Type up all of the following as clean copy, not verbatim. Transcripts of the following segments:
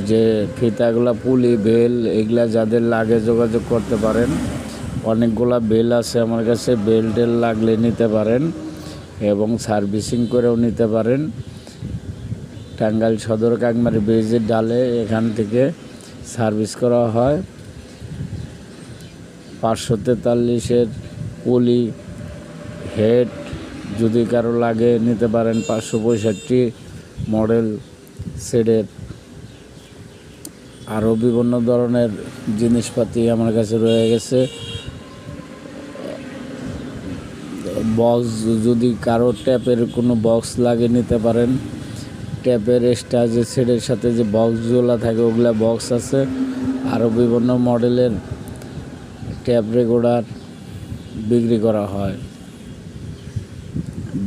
যে ফিতাগুলা, পুলি, বেল এগুলা যাদের লাগে যোগাযোগ করতে পারেন। অনেকগুলা বেল আছে আমার কাছে, বেল টেল লাগলে নিতে পারেন এবং সার্ভিসিং করেও নিতে পারেন। টাঙ্গাইল সদর কাকমারি ব্রিজের ডালে এখান থেকে সার্ভিস করা হয়। 543-এর পুলি, হেড যদি কারো লাগে নিতে পারেন। 565 মডেল সেটের আরও বিভিন্ন ধরনের জিনিসপাতি আমার কাছে রয়ে গেছে। বক্স যদি কারো ট্যাপের কোনো বক্স লাগে নিতে পারেন। ট্যাপের এক্সট্রা যে সেটের সাথে যে বক্সগুলো থাকে ওগুলা বক্স আছে। আরও বিভিন্ন মডেলের ট্যাপ রেকর্ডার বিক্রি করা হয়।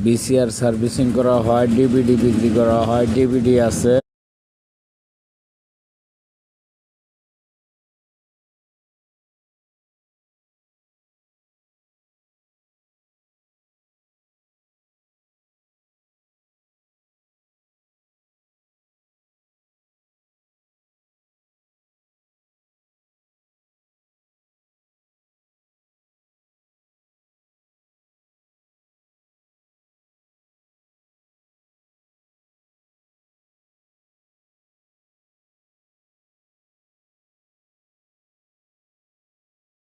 ভিসিআর সার্ভিসিং করা হয়, ডিভিডি বিক্রি করা হয়, ডিভিডি আছে।